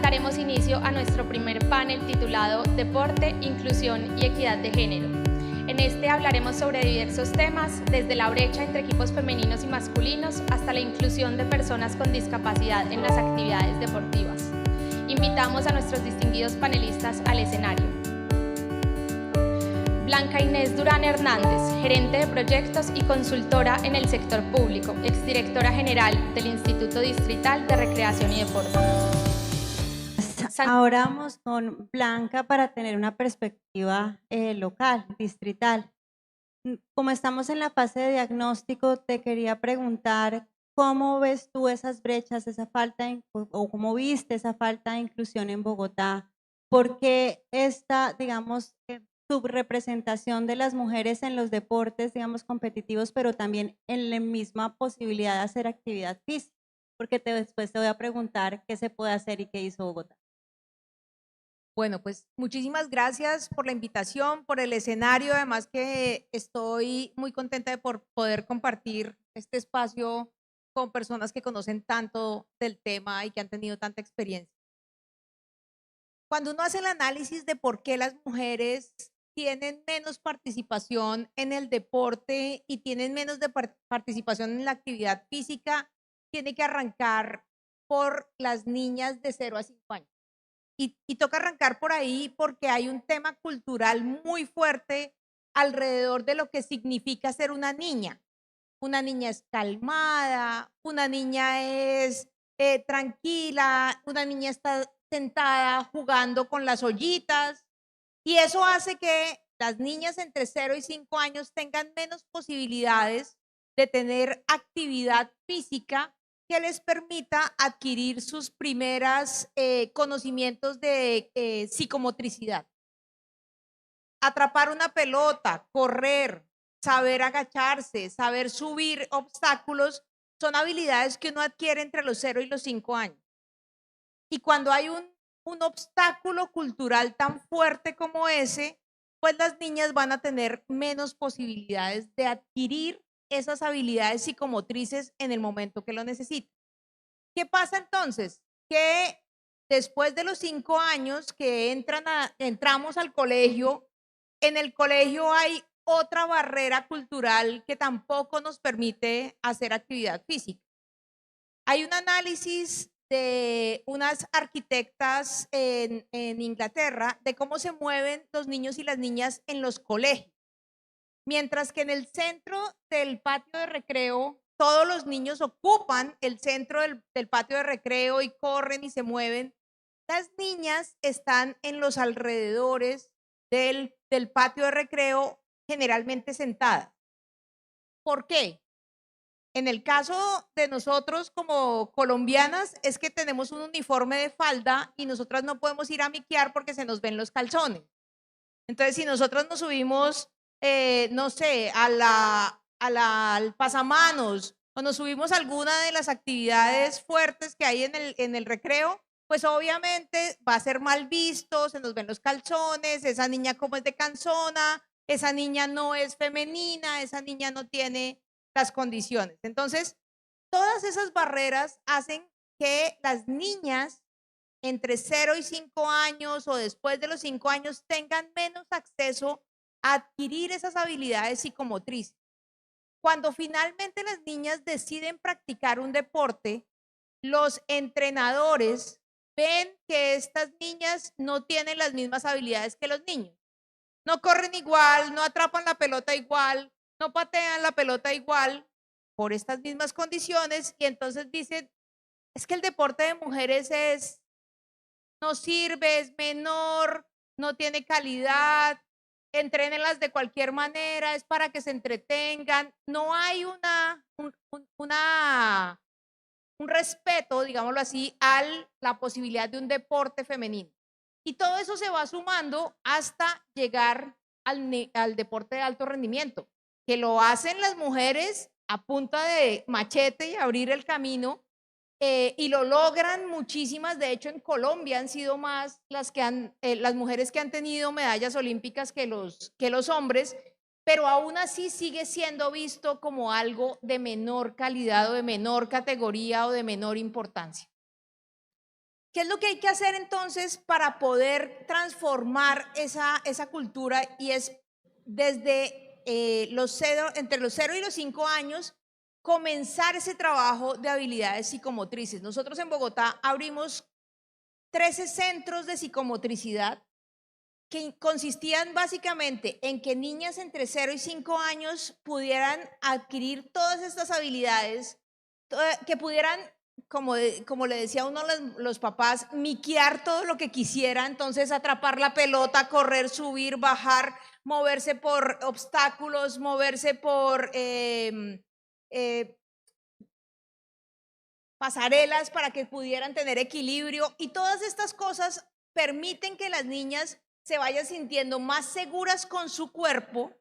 daremos inicio a nuestro primer panel titulado Deporte, Inclusión y Equidad de Género. En este hablaremos sobre diversos temas, desde la brecha entre equipos femeninos y masculinos hasta la inclusión de personas con discapacidad en las actividades deportivas. Invitamos a nuestros distinguidos panelistas al escenario. Blanca Inés Durán Hernández, gerente de proyectos y consultora en el sector público, exdirectora general del Instituto Distrital de Recreación y Deporte. Ahora vamos con Blanca para tener una perspectiva local, distrital. Como estamos en la fase de diagnóstico, te quería preguntar cómo ves tú esas brechas, esa falta o cómo viste esa falta de inclusión en Bogotá. ¿Por qué esta, digamos, subrepresentación de las mujeres en los deportes, digamos, competitivos, pero también en la misma posibilidad de hacer actividad física? Porque después te voy a preguntar qué se puede hacer y qué hizo Bogotá. Bueno, pues muchísimas gracias por la invitación, por el escenario, además que estoy muy contenta de poder compartir este espacio con personas que conocen tanto del tema y que han tenido tanta experiencia. Cuando uno hace el análisis de por qué las mujeres tienen menos participación en el deporte y tienen menos de participación en la actividad física, tiene que arrancar por las niñas de 0 a 5 años. Y toca arrancar por ahí porque hay un tema cultural muy fuerte alrededor de lo que significa ser una niña. Una niña es calmada, una niña es tranquila, una niña está sentada jugando con las ollitas y eso hace que las niñas entre 0 y 5 años tengan menos posibilidades de tener actividad física que les permita adquirir sus primeros conocimientos de psicomotricidad. Atrapar una pelota, correr, saber agacharse, saber subir obstáculos, son habilidades que uno adquiere entre los 0 y los 5 años. Y cuando hay un obstáculo cultural tan fuerte como ese, pues las niñas van a tener menos posibilidades de adquirir esas habilidades psicomotrices en el momento que lo necesiten. ¿Qué pasa entonces? Que después de los 5 años que entramos al colegio, en el colegio hay otra barrera cultural que tampoco nos permite hacer actividad física. Hay un análisis de unas arquitectas en Inglaterra de cómo se mueven los niños y las niñas en los colegios. Mientras que en el centro del patio de recreo, todos los niños ocupan el centro del patio de recreo y corren y se mueven, las niñas están en los alrededores del patio de recreo, generalmente sentadas. ¿Por qué? En el caso de nosotros como colombianas es que tenemos un uniforme de falda y nosotras no podemos ir a miquear porque se nos ven los calzones. Entonces, si nosotros nos subimos, no sé, al pasamanos o nos subimos a alguna de las actividades fuertes que hay en el recreo, pues obviamente va a ser mal visto, se nos ven los calzones, esa niña como es de cansona, esa niña no es femenina, esa niña no tiene las condiciones. Entonces, todas esas barreras hacen que las niñas entre 0 y 5 años o después de los 5 años tengan menos acceso a adquirir esas habilidades psicomotrices. Cuando finalmente las niñas deciden practicar un deporte, los entrenadores ven que estas niñas no tienen las mismas habilidades que los niños. No corren igual, no atrapan la pelota igual, no patean la pelota igual por estas mismas condiciones y entonces dicen, es que el deporte de mujeres no sirve, es menor, no tiene calidad, entrénenlas de cualquier manera, es para que se entretengan. No hay un respeto, digámoslo así, a la posibilidad de un deporte femenino. Y todo eso se va sumando hasta llegar al deporte de alto rendimiento, que lo hacen las mujeres a punta de machete y abrir el camino, y lo logran muchísimas. De hecho, en Colombia han sido más las mujeres que han tenido medallas olímpicas que los hombres, pero aún así sigue siendo visto como algo de menor calidad o de menor categoría o de menor importancia. ¿Qué es lo que hay que hacer entonces para poder transformar esa cultura? Y es desde entre los 0 y los 5 años, comenzar ese trabajo de habilidades psicomotrices. Nosotros en Bogotá abrimos 13 centros de psicomotricidad que consistían básicamente en que niñas entre 0 y 5 años pudieran adquirir todas estas habilidades, que pudieran, como le decía uno los papás, miquear todo lo que quisiera, entonces atrapar la pelota, correr, subir, bajar, moverse por obstáculos, moverse por pasarelas para que pudieran tener equilibrio, y todas estas cosas permiten que las niñas se vayan sintiendo más seguras con su cuerpo,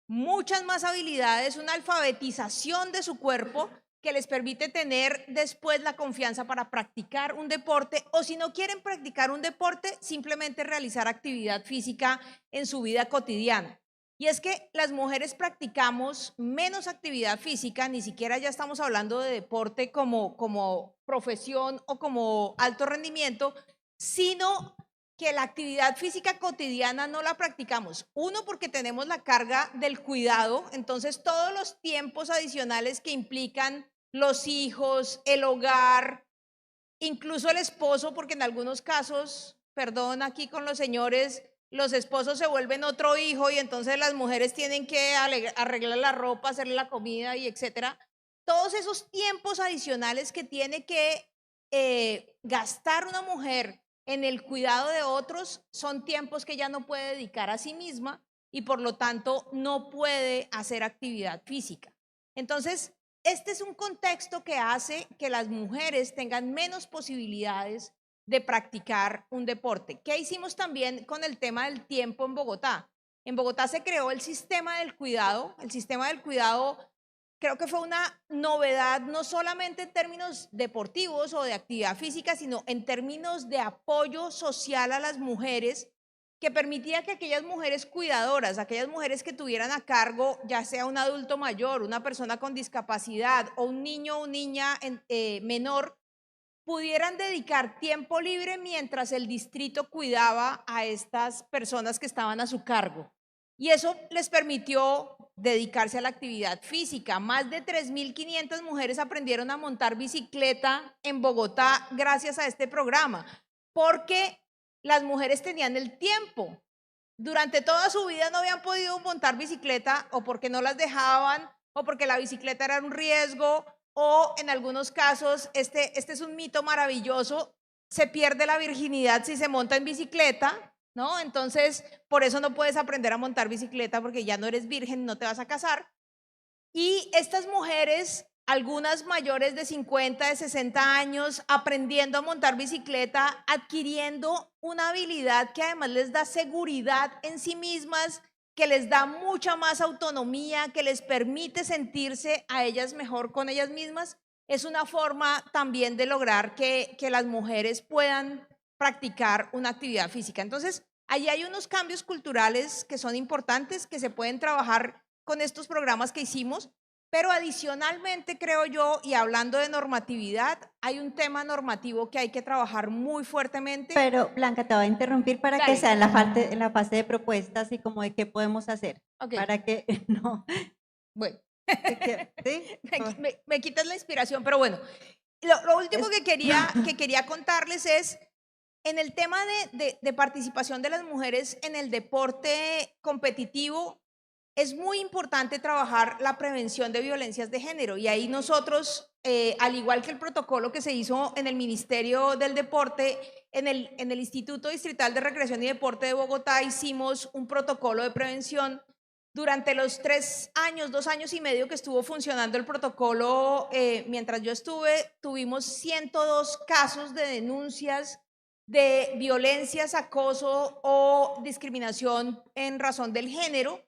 muchas más habilidades, una alfabetización de su cuerpo que les permite tener después la confianza para practicar un deporte, o si no quieren practicar un deporte, simplemente realizar actividad física en su vida cotidiana. Y es que las mujeres practicamos menos actividad física, ni siquiera ya estamos hablando de deporte como profesión o como alto rendimiento, sino que la actividad física cotidiana no la practicamos. Uno, porque tenemos la carga del cuidado, entonces todos los tiempos adicionales que implican los hijos, el hogar, incluso el esposo, porque en algunos casos, perdón aquí con los señores, los esposos se vuelven otro hijo y entonces las mujeres tienen que arreglar la ropa, hacerle la comida y etcétera. Todos esos tiempos adicionales que tiene que gastar una mujer en el cuidado de otros son tiempos que ella no puede dedicar a sí misma y por lo tanto no puede hacer actividad física. Entonces, este es un contexto que hace que las mujeres tengan menos posibilidades de practicar un deporte. ¿Qué hicimos también con el tema del tiempo en Bogotá? En Bogotá se creó el sistema del cuidado. El sistema del cuidado creo que fue una novedad, no solamente en términos deportivos o de actividad física, sino en términos de apoyo social a las mujeres, que permitía que aquellas mujeres cuidadoras, aquellas mujeres que tuvieran a cargo, ya sea un adulto mayor, una persona con discapacidad o un niño o niña menor, pudieran dedicar tiempo libre mientras el distrito cuidaba a estas personas que estaban a su cargo. Y eso les permitió dedicarse a la actividad física. Más de 3.500 mujeres aprendieron a montar bicicleta en Bogotá gracias a este programa, porque las mujeres tenían el tiempo. Durante toda su vida no habían podido montar bicicleta, o porque no las dejaban, o porque la bicicleta era un riesgo, o en algunos casos, este es un mito maravilloso, se pierde la virginidad si se monta en bicicleta, ¿no? Entonces, por eso no puedes aprender a montar bicicleta porque ya no eres virgen, no te vas a casar. Y estas mujeres, algunas mayores de 50, de 60 años, aprendiendo a montar bicicleta, adquiriendo una habilidad que además les da seguridad en sí mismas, que les da mucha más autonomía, que les permite sentirse a ellas mejor con ellas mismas, es una forma también de lograr que las mujeres puedan practicar una actividad física. Entonces, ahí hay unos cambios culturales que son importantes, que se pueden trabajar con estos programas que hicimos, pero adicionalmente creo yo, y hablando de normatividad, hay un tema normativo que hay que trabajar muy fuertemente. Pero Blanca, te voy a interrumpir para Dale. que sea en la fase de propuestas y como de qué podemos hacer. Okay. Para que no. Bueno. ¿Sí? Me quitas la inspiración, pero bueno, lo último que quería contarles es, en el tema de participación de las mujeres en el deporte competitivo, es muy importante trabajar la prevención de violencias de género, y ahí nosotros, al igual que el protocolo que se hizo en el Ministerio del Deporte, en el Instituto Distrital de Recreación y Deporte de Bogotá, hicimos un protocolo de prevención. Durante los 2 años y medio que estuvo funcionando el protocolo, mientras yo estuve, tuvimos 102 casos de denuncias de violencias, acoso o discriminación en razón del género.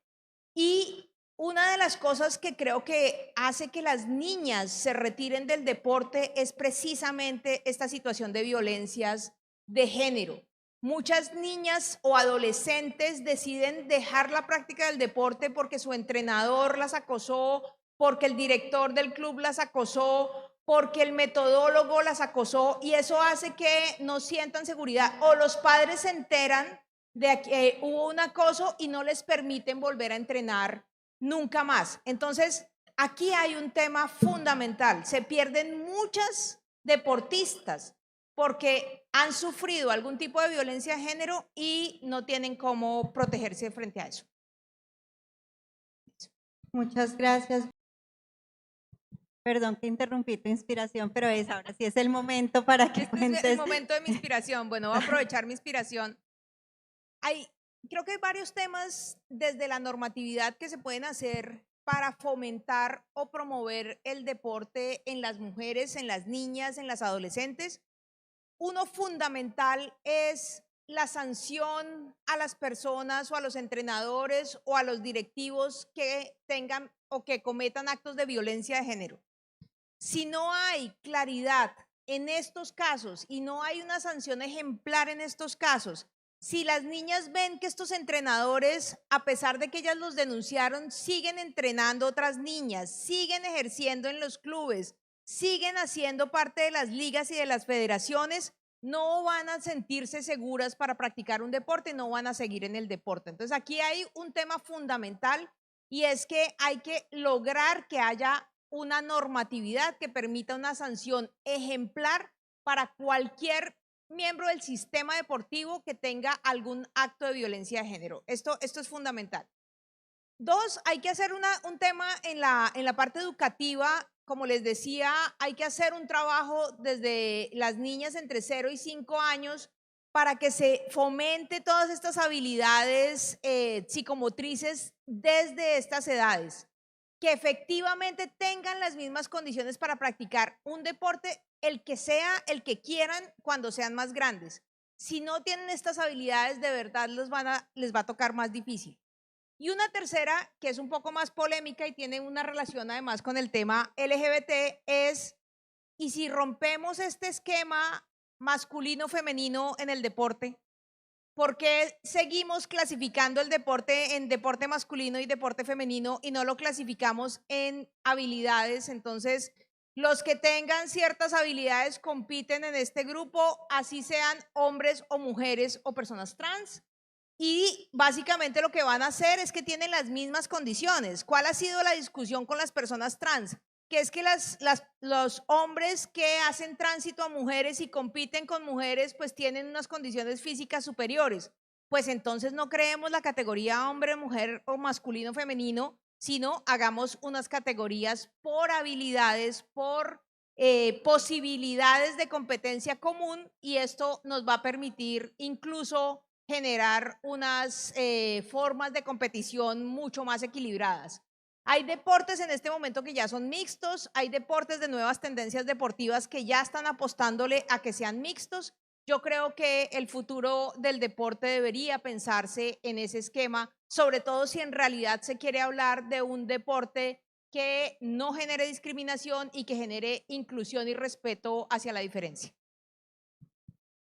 Y una de las cosas que creo que hace que las niñas se retiren del deporte es precisamente esta situación de violencias de género. Muchas niñas o adolescentes deciden dejar la práctica del deporte porque su entrenador las acosó, porque el director del club las acosó, porque el metodólogo las acosó y eso hace que no sientan seguridad o los padres se enteran de que hubo un acoso y no les permiten volver a entrenar nunca más. Entonces, aquí hay un tema fundamental. Se pierden muchas deportistas porque han sufrido algún tipo de violencia de género y no tienen cómo protegerse frente a eso. Muchas gracias. Perdón que interrumpí tu inspiración, pero ahora sí es el momento para que Este cuentes. es el momento de mi inspiración. Bueno, voy a aprovechar mi inspiración. Creo que hay varios temas desde la normatividad que se pueden hacer para fomentar o promover el deporte en las mujeres, en las niñas, en las adolescentes. Uno fundamental es la sanción a las personas o a los entrenadores o a los directivos que tengan o que cometan actos de violencia de género. Si no hay claridad en estos casos y no hay una sanción ejemplar en estos casos, si las niñas ven que estos entrenadores, a pesar de que ellas los denunciaron, siguen entrenando otras niñas, siguen ejerciendo en los clubes, siguen haciendo parte de las ligas y de las federaciones, no van a sentirse seguras para practicar un deporte, no van a seguir en el deporte. Entonces aquí hay un tema fundamental y es que hay que lograr que haya una normatividad que permita una sanción ejemplar para cualquier miembro del sistema deportivo que tenga algún acto de violencia de género. Esto es fundamental. Dos, hay que hacer un tema en la parte educativa. Como les decía, hay que hacer un trabajo desde las niñas entre 0 y 5 años para que se fomente todas estas habilidades psicomotrices desde estas edades, que efectivamente tengan las mismas condiciones para practicar un deporte, el que sea, el que quieran, cuando sean más grandes. Si no tienen estas habilidades, de verdad les va a tocar más difícil. Y una tercera, que es un poco más polémica y tiene una relación además con el tema LGBT, es, ¿y si rompemos este esquema masculino-femenino en el deporte? ¿Por qué seguimos clasificando el deporte en deporte masculino y deporte femenino y no lo clasificamos en habilidades? Entonces, los que tengan ciertas habilidades compiten en este grupo, así sean hombres o mujeres o personas trans. Y básicamente lo que van a hacer es que tienen las mismas condiciones. ¿Cuál ha sido la discusión con las personas trans? Que es que los hombres que hacen tránsito a mujeres y compiten con mujeres, pues tienen unas condiciones físicas superiores. Pues entonces no creemos la categoría hombre, mujer o masculino, femenino, sino hagamos unas categorías por habilidades, por posibilidades de competencia común, y esto nos va a permitir incluso generar unas formas de competición mucho más equilibradas. Hay deportes en este momento que ya son mixtos, hay deportes de nuevas tendencias deportivas que ya están apostándole a que sean mixtos. Yo creo que el futuro del deporte debería pensarse en ese esquema, sobre todo si en realidad se quiere hablar de un deporte que no genere discriminación y que genere inclusión y respeto hacia la diferencia.